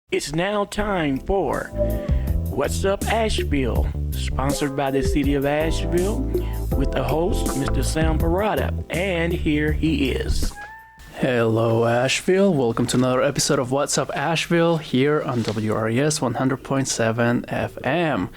It's now time for What's Up Asheville, sponsored by the City of Asheville, with the host, Mr. Sam Parada, and here he is. Hello Asheville, welcome to another episode of What's Up Asheville here on WRES 100.7 FM.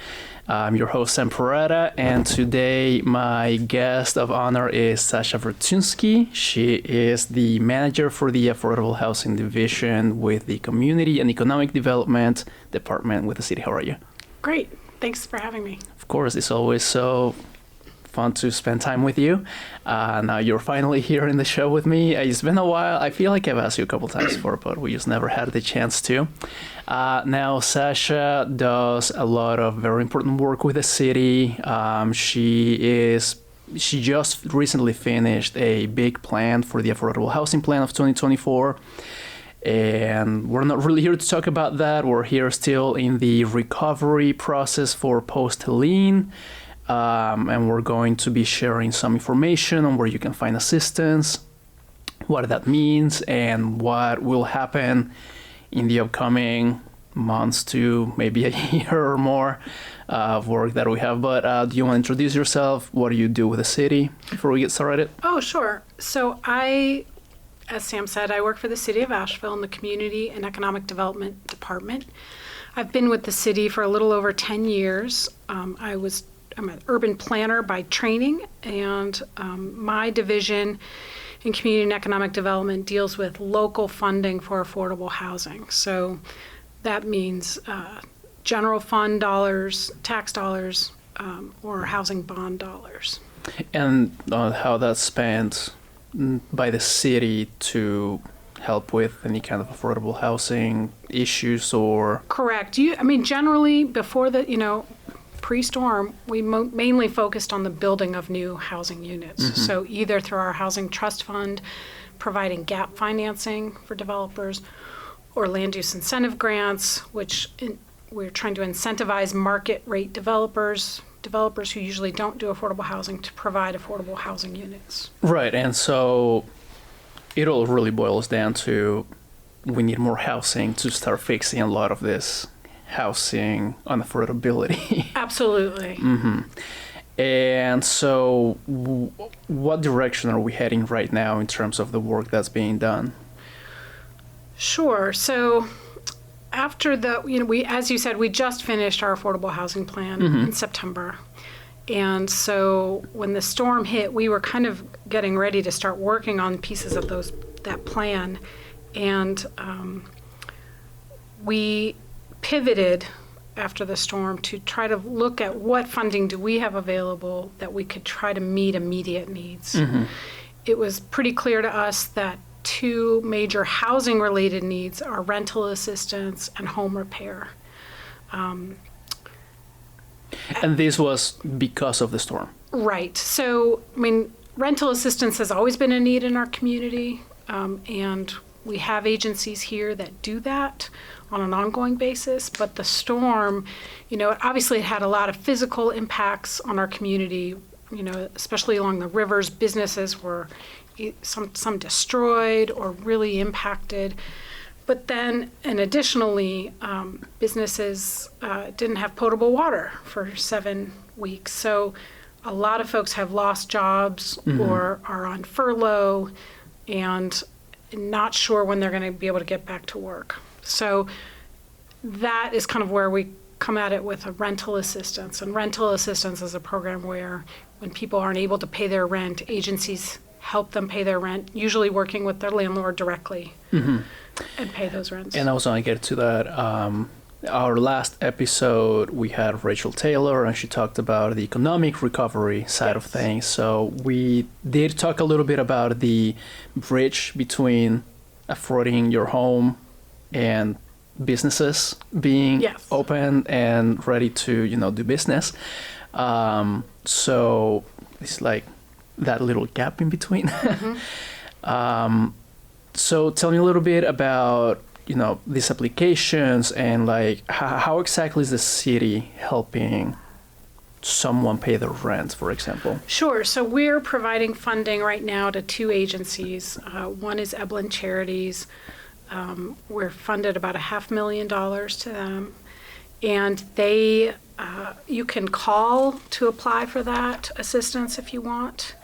I'm your host Sam Parada, and today my guest of honor is Sasha Vrtunski. She is the manager for the Affordable Housing Division with the Community and Economic Development Department with the city. How are you? Great. Thanks for having me. Of course, it's always so fun to spend time with you. Now you're finally here in the show with me. It's been a while. I feel like I've asked you a couple times before, but we just never had the chance to. Now Sasha does a lot of very important work with the city. She just recently finished a big plan for the Affordable Housing Plan of 2024. And we're not really here to talk about that. We're here still in the recovery process for post-Helene. And we're going to be sharing some information on where you can find assistance, what that means, and what will happen in the upcoming months to maybe a year or more of work that we have. But do you want to introduce yourself? What do you do with the city before we get started? Oh, sure. So as Sam said, I work for the City of Asheville in the Community and Economic Development Department. I've been with the city for a little over 10 years. I'm an urban planner by training, and my division in community and economic development deals with local funding for affordable housing. So that means general fund dollars, tax dollars, or housing bond dollars. And how that's spent by the city to help with any kind of affordable housing issues or? Correct. Generally before pre-storm, we mainly focused on the building of new housing units. Mm-hmm. So either through our housing trust fund, providing gap financing for developers, or land use incentive grants, which we're trying to incentivize market rate developers who usually don't do affordable housing to provide affordable housing units. Right, and so it all really boils down to we need more housing to start fixing a lot of this housing unaffordability. Absolutely. Mm-hmm. And so what direction are we heading right now in terms of the work that's being done? Sure. So after as you said, we just finished our affordable housing plan in September. And so when the storm hit, we were kind of getting ready to start working on pieces of that plan. And we pivoted after the storm to try to look at what funding do we have available that we could try to meet immediate needs. Mm-hmm. It was pretty clear to us that two major housing related needs are rental assistance and home repair. And this was because of the storm? Right. So, rental assistance has always been a need in our community, and we have agencies here that do that on an ongoing basis, but the storm, obviously it had a lot of physical impacts on our community, especially along the rivers. Businesses were some destroyed or really impacted. But then, and additionally, businesses didn't have potable water for 7 weeks. So a lot of folks have lost jobs or are on furlough and not sure when they're going to be able to get back to work. So that is kind of where we come at it with a rental assistance. And rental assistance is a program where when people aren't able to pay their rent, agencies help them pay their rent, usually working with their landlord directly and pay those rents. And I was going to get to that. Our last episode, we had Rachel Taylor, and she talked about the economic recovery side of things. So we did talk a little bit about the bridge between affording your home and businesses being open and ready to, do business. So it's like that little gap in between. Mm-hmm. So tell me a little bit about, these applications and how exactly is the city helping someone pay their rent, for example? Sure. So we're providing funding right now to two agencies. One is Eblin Charities, We're funded about $500,000 to them. And they, you can call to apply for that assistance if you want.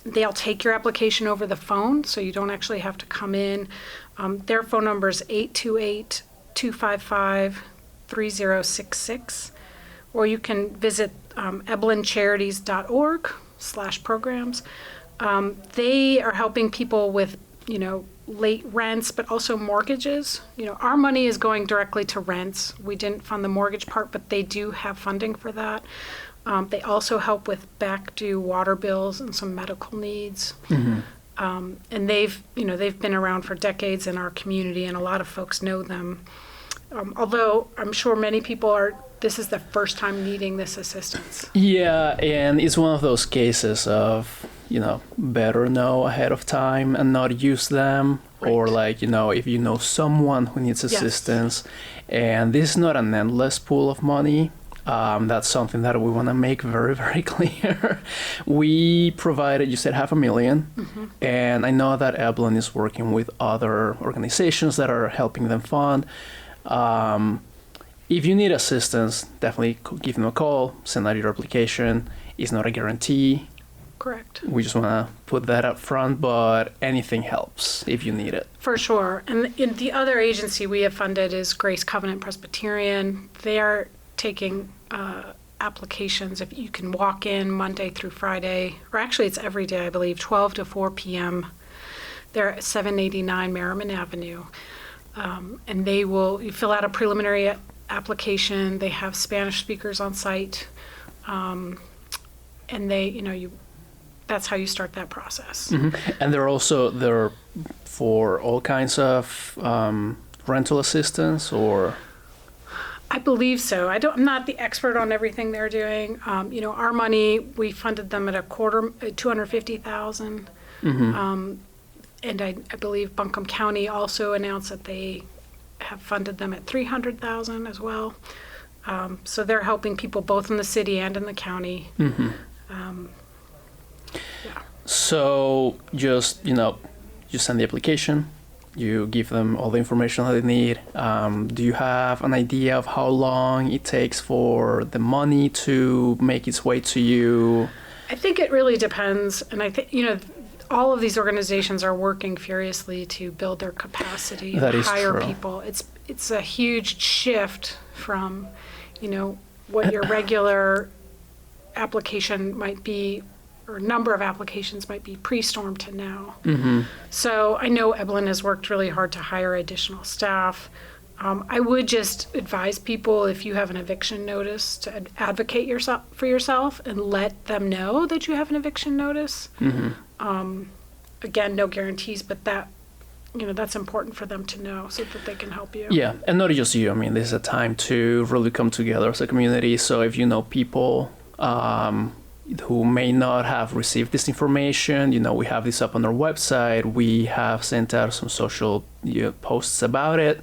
They'll take your application over the phone, so you don't actually have to come in. Their phone number is 828-255-3066, or you can visit eblincharities.org/programs. They are helping people with, late rents, but also mortgages. Our money is going directly to rents. We didn't fund the mortgage part, but they do have funding for that. They also help with back due water bills and some medical needs. And they've been around for decades in our community, and a lot of folks know them. Although I'm sure many people this is the first time needing this assistance. Yeah, and it's one of those cases of, better know ahead of time and not use them. Right. Or if you know someone who needs assistance. Yes. And this is not an endless pool of money. That's something that we want to make very, very clear. We provided, you said, $500,000. Mm-hmm. And I know that Evelyn is working with other organizations that are helping them fund. If you need assistance, definitely give them a call, send out your application. It's not a guarantee. Correct. We just want to put that up front, but anything helps if you need it. For sure. And in the other agency we have funded is Grace Covenant Presbyterian. They are taking applications. If you can walk in Monday through Friday, or actually it's every day, I believe, 12 to 4 p.m. They're at 789 Merriman Avenue. And you fill out a preliminary application. They have Spanish speakers on site. And that's how you start that process. Mm-hmm. And they're for all kinds of rental assistance, or? I believe so. I'm not the expert on everything they're doing. Our money, we funded them at $250,000. Mm-hmm. And I believe Buncombe County also announced that they have funded them at $300,000 as well. So they're helping people both in the city and in the county. Mm-hmm. Yeah. So just, you send the application, you give them all the information that they need. Do you have an idea of how long it takes for the money to make its way to you? I think it really depends. And I think, all of these organizations are working furiously to build their capacity and hire people. It's a huge shift from, what your regular application might be, or number of applications might be pre-storm to now. Mm-hmm. So I know Evelyn has worked really hard to hire additional staff. I would just advise people, if you have an eviction notice, to advocate for yourself and let them know that you have an eviction notice. Mm-hmm. Again, no guarantees, but that's important for them to know so that they can help you. Yeah, and not just you. I mean, this is a time to really come together as a community. So if you know people who may not have received this information, we have this up on our website. We have sent out some social posts about it.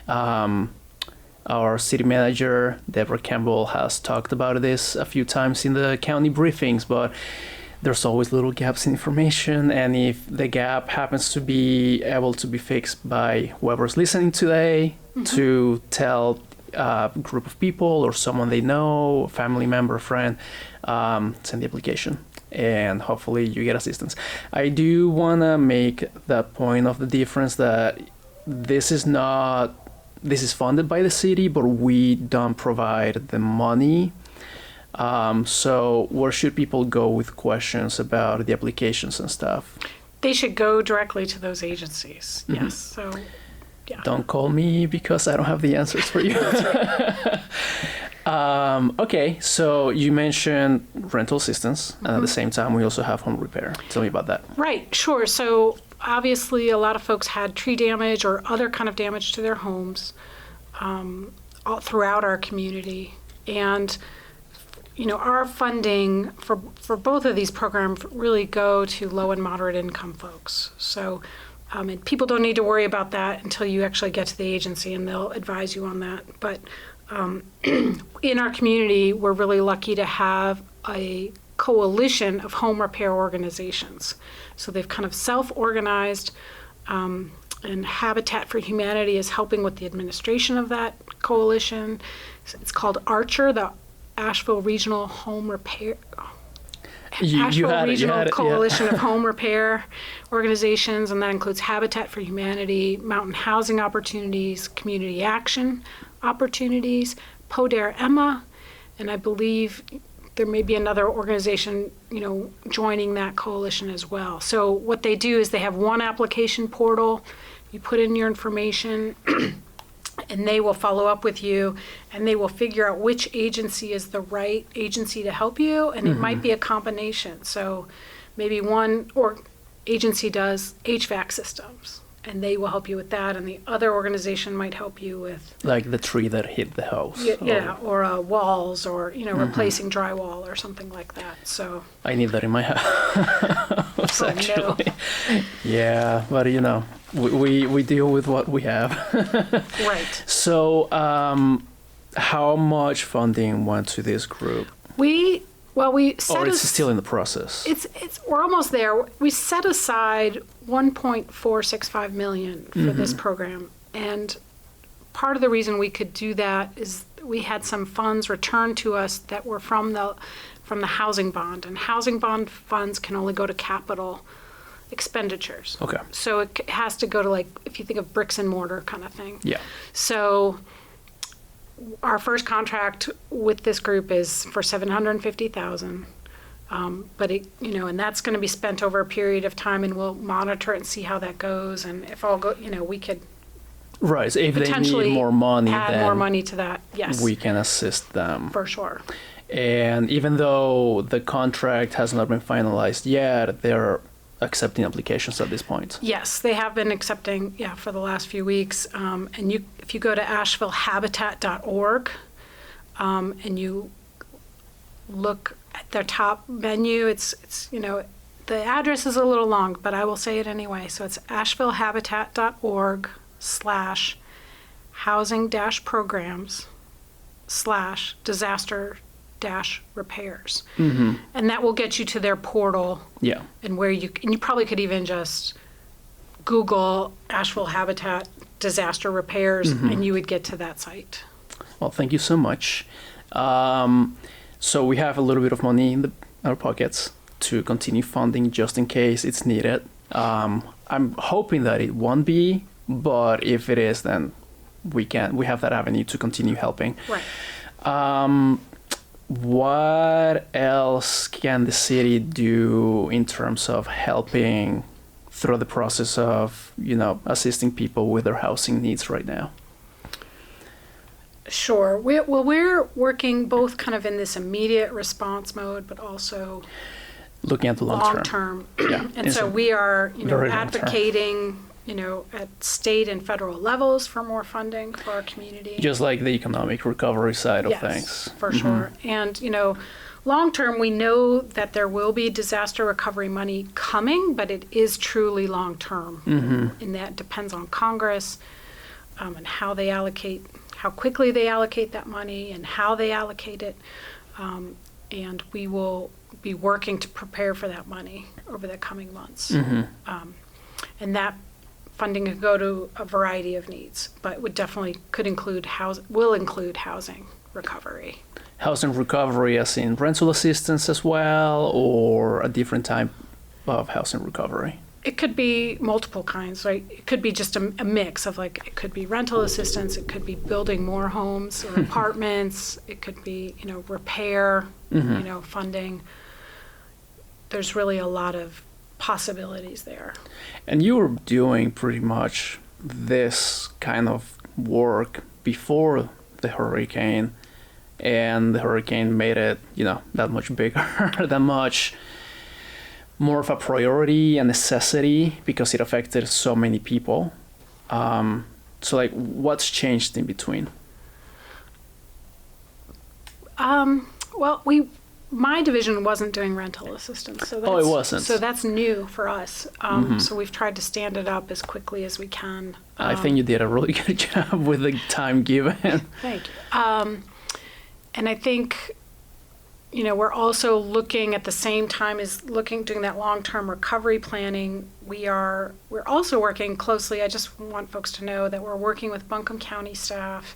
Our city manager, Deborah Campbell, has talked about this a few times in the county briefings, but there's always little gaps in information, and if the gap happens to be able to be fixed by whoever's listening today, mm-hmm. to tell a group of people or someone they know, a family member, a friend, send the application, and hopefully you get assistance. I do want to make that point of the difference that this is funded by the city, but we don't provide the money. So where should people go with questions about the applications and stuff? They should go directly to those agencies. Mm-hmm. Yes. So, yeah. Don't call me because I don't have the answers for you. That's right. Okay. So you mentioned rental assistance, mm-hmm. and at the same time, we also have home repair. Tell me about that. Right. Sure. So obviously, a lot of folks had tree damage or other kind of damage to their homes all throughout our community. And our funding for both of these programs really go to low and moderate income folks. So, and people don't need to worry about that until you actually get to the agency, and they'll advise you on that. But in our community, we're really lucky to have a coalition of home repair organizations. So they've kind of self-organized And Habitat for Humanity is helping with the administration of that coalition. It's called Archer, the Asheville Regional Home Repair. Asheville Regional Coalition of Home Repair Organizations, and that includes Habitat for Humanity, Mountain Housing Opportunities, Community Action Opportunities, Poder Emma, and I believe there may be another organization, joining that coalition as well. So what they do is they have one application portal. You put in your information, and they will follow up with you, and they will figure out which agency is the right agency to help you, and it might be a combination. So maybe one agency does HVAC systems, and they will help you with that, and the other organization might help you with... Like the tree that hit the house. Or walls, or, replacing drywall or something like that, so... I need that in my house, actually. No. Yeah, but, we deal with what we have. Right. So, how much funding went to this group? We set it's still in the process. We're almost there. We set aside $1.465 million for this program, and part of the reason we could do that is we had some funds returned to us that were from the housing bond, and housing bond funds can only go to capital expenditures. Okay. So it has to go to, like, if you think of bricks and mortar kind of thing. Yeah. So our first contract with this group is for $750,000, but and that's going to be spent over a period of time, and we'll monitor it and see how that goes, and if all go, we could right. So if they potentially need more money, add more money to that. Yes, we can assist them for sure. And even though the contract has not been finalized yet, they're accepting applications at this point. Yes, they have been accepting, for the last few weeks. And if you go to AshevilleHabitat.org, and you look at their top menu, it's the address is a little long, but I will say it anyway. So it's AshevilleHabitat.org/housing-programs/disaster-repairs. And that will get you to their portal. Yeah. And where you probably could even just Google Asheville Habitat disaster repairs, and you would get to that site. Well, thank you so much. So we have a little bit of money in our pockets to continue funding just in case it's needed. I'm hoping that it won't be, but if it is, then we have that avenue to continue helping. Right. What else can the city do in terms of helping through the process of, assisting people with their housing needs right now? Sure. We're working both kind of in this immediate response mode, but also looking at the long term. Yeah. And so we are, advocating, at state and federal levels for more funding for our community. Just like the economic recovery side of things. Yes, for sure. And, long term, we know that there will be disaster recovery money coming, but it is truly long term. And that depends on Congress and how quickly they allocate that money and how they allocate it. And we will be working to prepare for that money over the coming months. And that funding could go to a variety of needs, but will include housing recovery. Housing recovery as in rental assistance as well, or a different type of housing recovery? It could be multiple kinds, right? It could be just a mix of, like, it could be rental assistance, it could be building more homes or apartments, it could be, repair, funding. There's really a lot of possibilities there. And you were doing pretty much this kind of work before the hurricane, and the hurricane made it, that much bigger, that much more of a priority and necessity because it affected so many people. So, like, what's changed in between? Well, my division wasn't doing rental assistance. So it wasn't. So that's new for us. So we've tried to stand it up as quickly as we can. I think you did a really good job with the time given. Thank you. And I think we're also looking at the same time as doing that long-term recovery planning. We're also working closely. I just want folks to know that we're working with Buncombe County staff.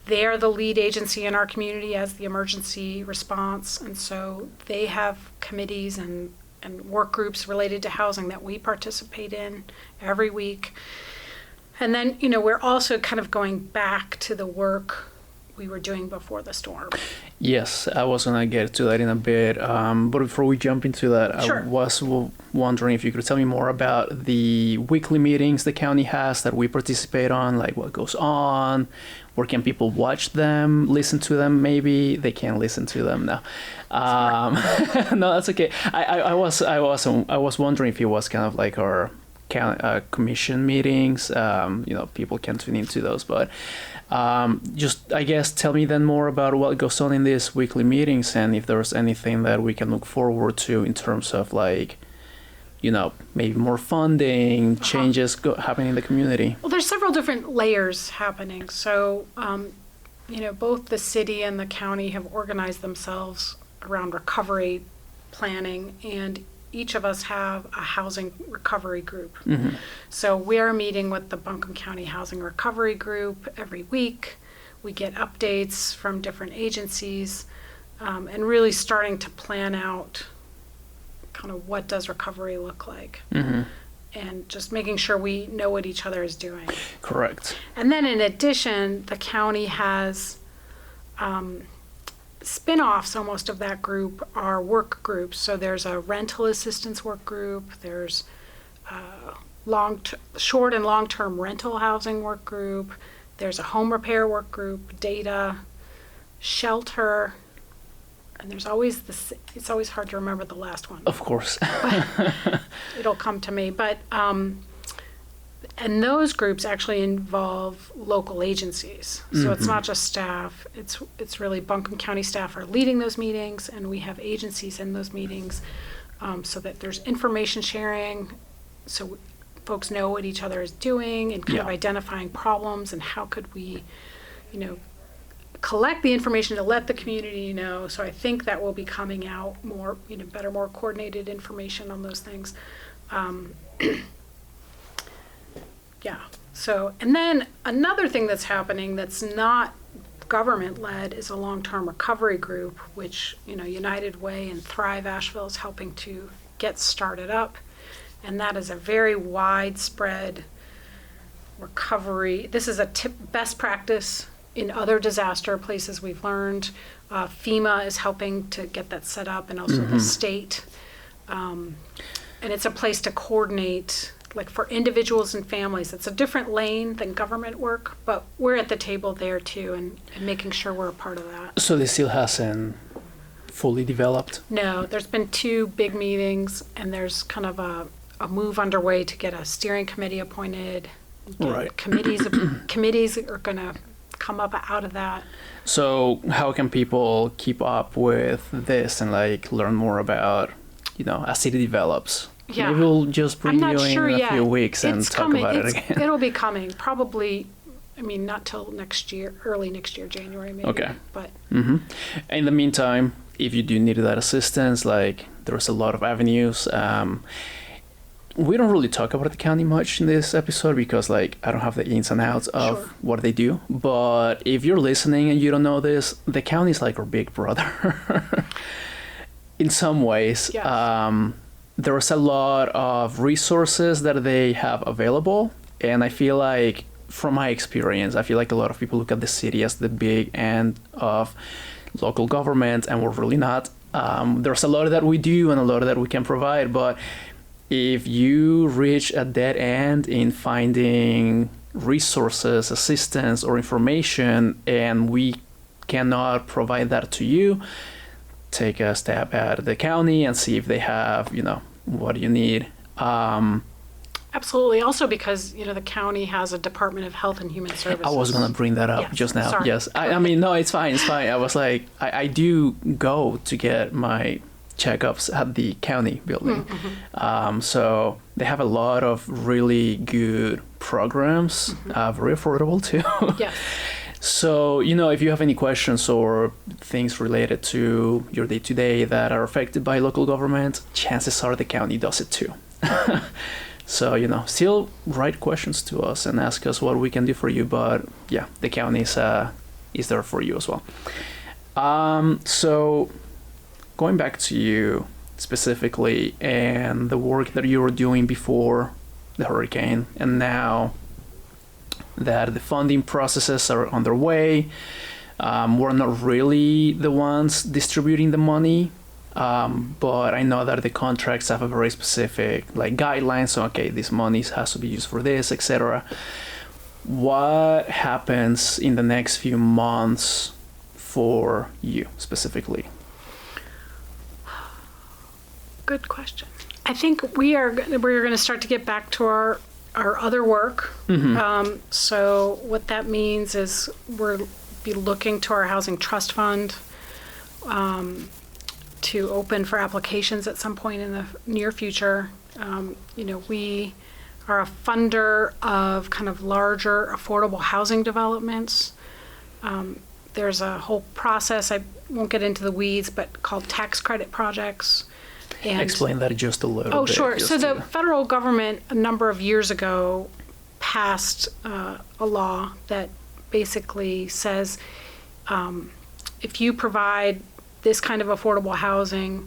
They are the lead agency in our community as the emergency response, and so they have committees and work groups related to housing that we participate in every week. And then, we're also kind of going back to the work we were doing before the storm. Yes, I was going to get to that in a bit. But before we jump into that, Sure. I was wondering if you could tell me more about the weekly meetings the county has that we participate on, like what goes on, where can people watch them, listen to them maybe? They can't listen to them now. No, that's okay. I was wondering if it was kind of like our commission meetings. People can tune into those, but just, I guess, tell me then more about what goes on in these weekly meetings and if there's anything that we can look forward to in terms of maybe more funding, changes happening in the community. Well, there's several different layers happening. So, both the city and the county have organized themselves around recovery planning, and each of us have a housing recovery group. Mm-hmm. So we're meeting with the Buncombe County Housing Recovery Group every week. We get updates from different agencies, and really starting to plan out kind of what does recovery look like. Mm-hmm. And just making sure we know what each other is doing. Correct. And then in addition, the county has spin-offs almost of that group are work groups. So there's a rental assistance work group, there's short and long-term rental housing work group, there's a home repair work group, data, shelter, and there's always it's always hard to remember the last one. Of course. It'll come to me. But and those groups actually involve local agencies. So it's not just staff. It's really Buncombe County staff are leading those meetings, and we have agencies in those meetings, so that there's information sharing, so folks know what each other is doing and kind of identifying problems and how could we, collect the information to let the community know. So I think that will be coming out more, better, more coordinated information on those things. Yeah. So, and then another thing that's happening that's not government-led is a long-term recovery group, which, United Way and Thrive Asheville is helping to get started up. And that is a very widespread recovery. This is a best practice in other disaster places we've learned. FEMA is helping to get that set up, and also the state. And it's a place to coordinate, like for individuals and families. It's a different lane than government work, but we're at the table there too, and making sure we're a part of that. So this still hasn't fully developed? No, there's been 2 big meetings, and there's kind of a move underway to get a steering committee appointed. Right. Committees are going to come up out of that. So how can people keep up with this and learn more about, as city develops? Yeah. Maybe we'll just bring you sure in a yet. few weeks and It's talk coming. about it again. It'll be coming. Probably, not till next year, early next year, January maybe. Okay. But In the meantime, if you do need that assistance, there's a lot of avenues. We don't really talk about the county much in this episode because I don't have the ins and outs of what they do. But if you're listening and you don't know this, the county is like our big brother in some ways. Yes. There's a lot of resources that they have available. And I feel like, from my experience, I feel like a lot of people look at the city as the big end of local government, and we're really not. There's a lot that we do and a lot that we can provide, but if you reach a dead end in finding resources, assistance, or information, and we cannot provide that to you, take a stab at the county and see if they have, what you need. Absolutely. Also because, the county has a Department of Health and Human Services. I was going to bring that up just now. Sorry. Yes. I mean, no, it's fine. It's fine. I was like, I do go to get my checkups at the county building. So they have a lot of really good programs, very affordable too. Yes. So, if you have any questions or things related to your day-to-day that are affected by local government, chances are the county does it too. So, still write questions to us and ask us what we can do for you. But yeah, the county is there for you as well. So going back to you specifically and the work that you were doing before the hurricane, and now that the funding processes are underway, we're not really the ones distributing the money, but I know that the contracts have a very specific guidelines. So okay, this money has to be used for this, etc. What happens in the next few months for you specifically? Good question. I think we're going to start to get back to our other work. Mm-hmm. So what that means is we'll be looking to our housing trust fund to open for applications at some point in the near future. We are a funder of kind of larger affordable housing developments. There's a whole process, I won't get into the weeds, but called tax credit projects. And explain that just a little bit. Oh, sure. So the federal government a number of years ago passed a law that basically says if you provide this kind of affordable housing,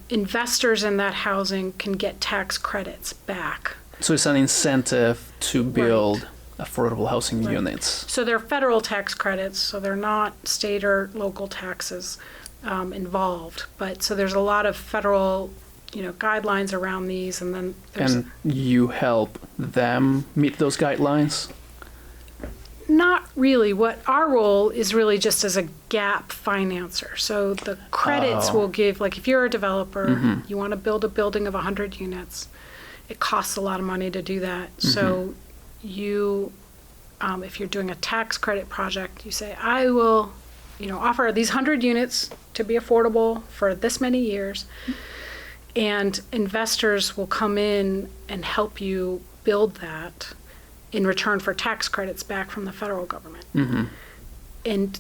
investors in that housing can get tax credits back. So it's an incentive to build affordable housing units. So they're federal tax credits, so they're not state or local taxes involved. But so there's a lot of federal, guidelines around these, and then and you help them meet those guidelines? Not really. What our role is really just as a gap financer. So the credits will give, if you're a developer, you want to build a building of 100 units, it costs a lot of money to do that. So you, if you're doing a tax credit project, you say, I will, offer these 100 units to be affordable for this many years, and investors will come in and help you build that in return for tax credits back from the federal government. And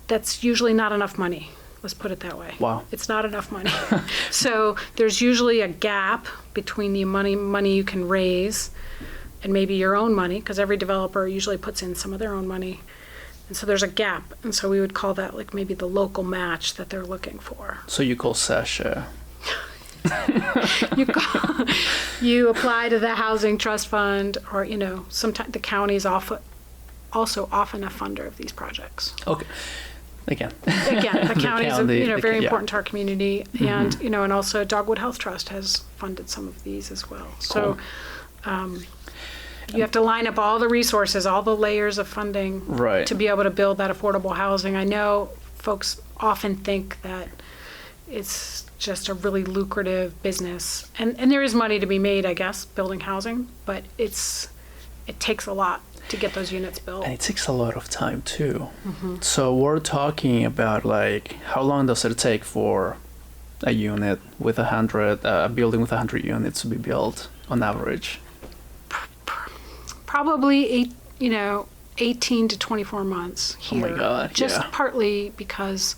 that's usually not enough money. Let's put it that way. Wow. It's not enough money. So there's usually a gap between the money you can raise and maybe your own money, because every developer usually puts in some of their own money. And so there's a gap. And so we would call that maybe the local match that they're looking for. So you call Sasha. You apply to the housing trust fund, or sometimes the county is also often a funder of these projects. Okay. Again, the county is very important to our community, and and also Dogwood Health Trust has funded some of these as well. Cool. So you have to line up all the resources, all the layers of funding to be able to build that affordable housing. I know folks often think that it's just a really lucrative business, and there is money to be made, I guess, building housing, but it takes a lot to get those units built. And it takes a lot of time too. So we're talking about how long does it take for a unit with a building with 100 units to be built on average? Probably 18 to 24 months here. Oh my God! Just partly because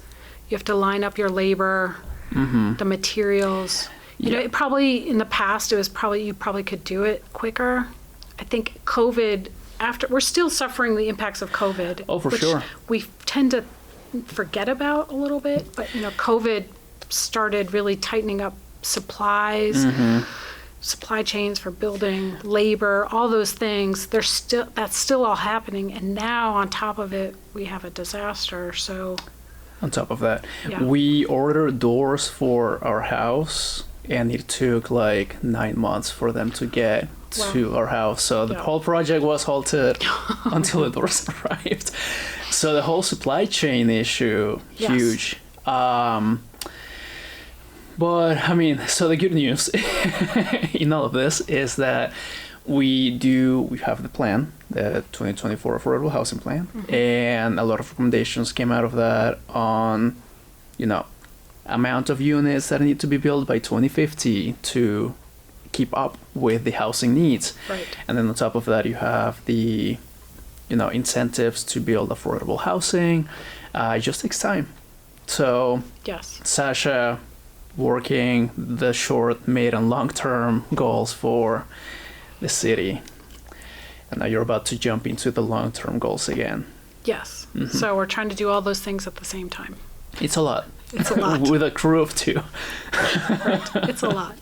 you have to line up your labor, the materials. It probably in the past you probably could do it quicker. I think COVID, we're still suffering the impacts of COVID. Oh, for which sure. We tend to forget about a little bit, but COVID started really tightening up supplies, supply chains for building, labor, all those things. That's still all happening, and now on top of it, we have a disaster. So on top of that, we ordered doors for our house, and it took 9 months for them to get to our house. So the whole project was halted until the doors arrived. So the whole supply chain issue, huge. But so the good news in all of this is that we have the plan, the 2024 Affordable Housing Plan, and a lot of recommendations came out of that on, amount of units that need to be built by 2050 to keep up with the housing needs. Right. And then on top of that, you have the incentives to build affordable housing. It just takes time. So Yes. Sasha working the short, mid, and long-term goals for the city. And now you're about to jump into the long-term goals again. Yes. So we're trying to do all those things at the same time. It's a lot. It's a lot. With a crew of 2. Right. It's a lot.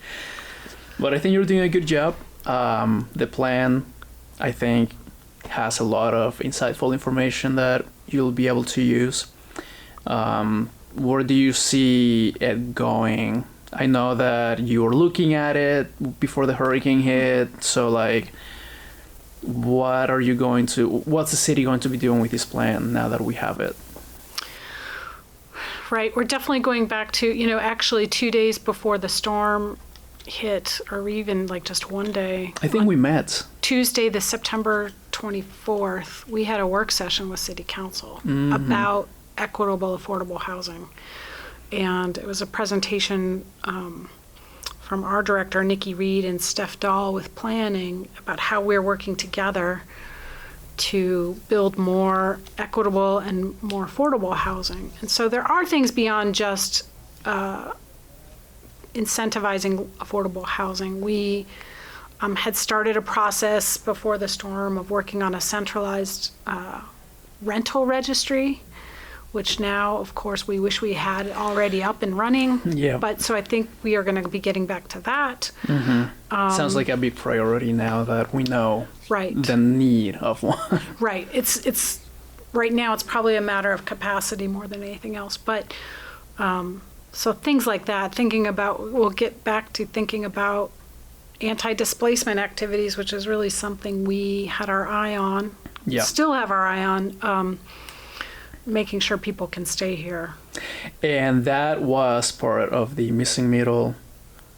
But I think you're doing a good job. The plan, I think, has a lot of insightful information that you'll be able to use. Where do you see it going? I know that you were looking at it before the hurricane hit. So, what's the city going to be doing with this plan now that we have it? Right. We're definitely going back to, actually 2 days before the storm hit, or even just one day. I think we met. Tuesday, the September 24th, we had a work session with City Council about equitable, affordable housing. And it was a presentation from our director, Nikki Reed, and Steph Dahl with planning about how we're working together to build more equitable and more affordable housing. And so there are things beyond just incentivizing affordable housing. We had started a process before the storm of working on a centralized rental registry, which now, of course, we wish we had already up and running. Yeah. But so I think we are going to be getting back to that. Sounds like a big priority now that we know Right. the need of one. Right. It's right now it's probably a matter of capacity more than anything else. But so things like that, we'll get back to thinking about anti-displacement activities, which is really something we had our eye on, still have our eye on, making sure people can stay here. And that was part of the missing middle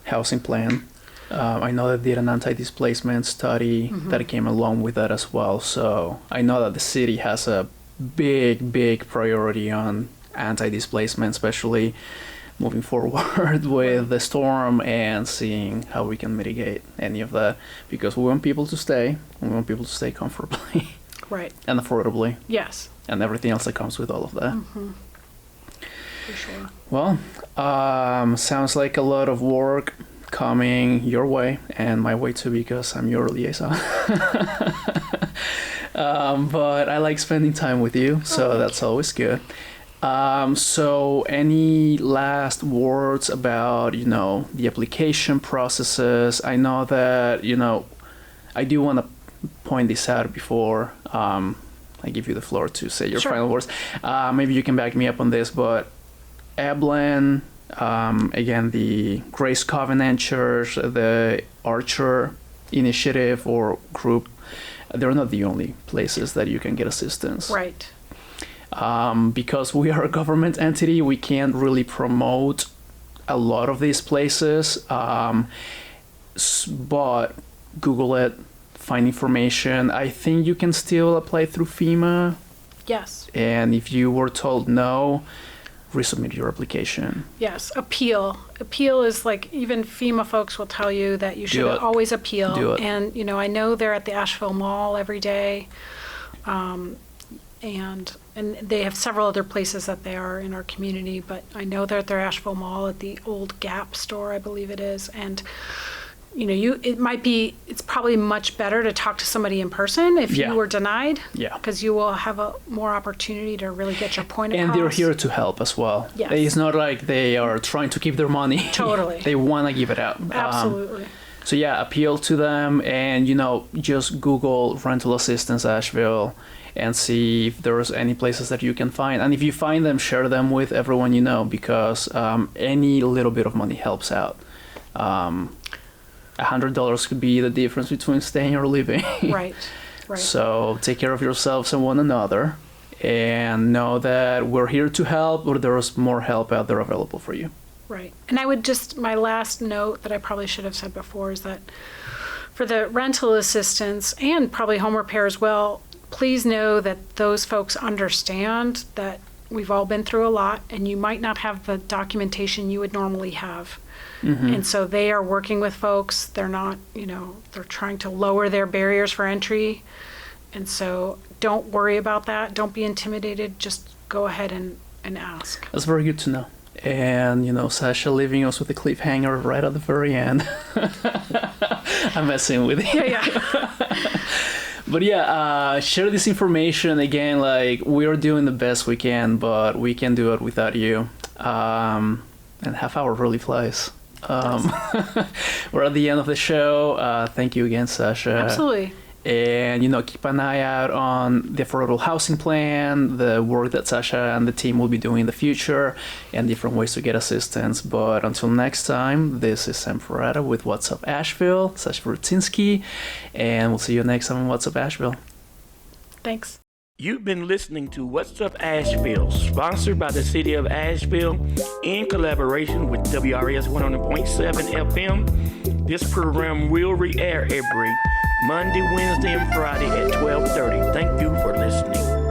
housing plan. I know that did an anti-displacement study that came along with that as well. So I know that the city has a big priority on anti-displacement, especially moving forward with the storm and seeing how we can mitigate any of that, because we want people to stay. We want people to stay comfortably. Right. And affordably. Yes. And everything else that comes with all of that. For sure. Well, sounds like a lot of work coming your way and my way too, because I'm your liaison. But I like spending time with you, so that's always good. So any last words about, the application processes? I know that, I do want to point this out before I give you the floor to say your final words. Maybe you can back me up on this, but Eblin, again, the Grace Covenant Church, the Archer Initiative or group, they're not the only places that you can get assistance. Right. Because we are a government entity, we can't really promote a lot of these places, but Google it, find information. I think you can still apply through FEMA. Yes. And if you were told no, resubmit your application. Yes. Appeal. Appeal is even FEMA folks will tell you that you should always appeal. Do it. And, I know they're at the Asheville Mall every day. And they have several other places that they are in our community, but I know they're at their Asheville Mall at the old Gap store, I believe it is. And it's probably much better to talk to somebody in person if you were denied. Yeah. Because you will have a more opportunity to really get your point across. And they're here to help as well. Yes. It's not like they are trying to keep their money. Totally. They want to give it out. Absolutely. So appeal to them, and just Google rental assistance Asheville and see if there's any places that you can find. And if you find them, share them with everyone you know, because any little bit of money helps out. $100 could be the difference between staying or leaving. Right. So take care of yourselves and one another, and know that we're here to help, or there's more help out there available for you. Right. And I would my last note that I probably should have said before is that for the rental assistance and probably home repair as well, please know that those folks understand that we've all been through a lot, and you might not have the documentation you would normally have. And so they are working with folks. They're not, they're trying to lower their barriers for entry. And so don't worry about that. Don't be intimidated. Just go ahead and ask. That's very good to know. And, Sasha leaving us with a cliffhanger right at the very end. I'm messing with you. Yeah. But yeah, share this information again. Like, we are doing the best we can, but we can do it without you. And half hour really flies. We're at the end of the show. Thank you again, Sasha. Absolutely. And, keep an eye out on the affordable housing plan, the work that Sasha and the team will be doing in the future, and different ways to get assistance. But until next time, this is Sam Parada with What's Up Asheville, Sasha Vrtunski, and we'll see you next time on What's Up Asheville. Thanks. You've been listening to What's Up Asheville, sponsored by the City of Asheville in collaboration with WRS 100.7 FM. This program will re-air every Monday, Wednesday, and Friday at 12:30. Thank you for listening.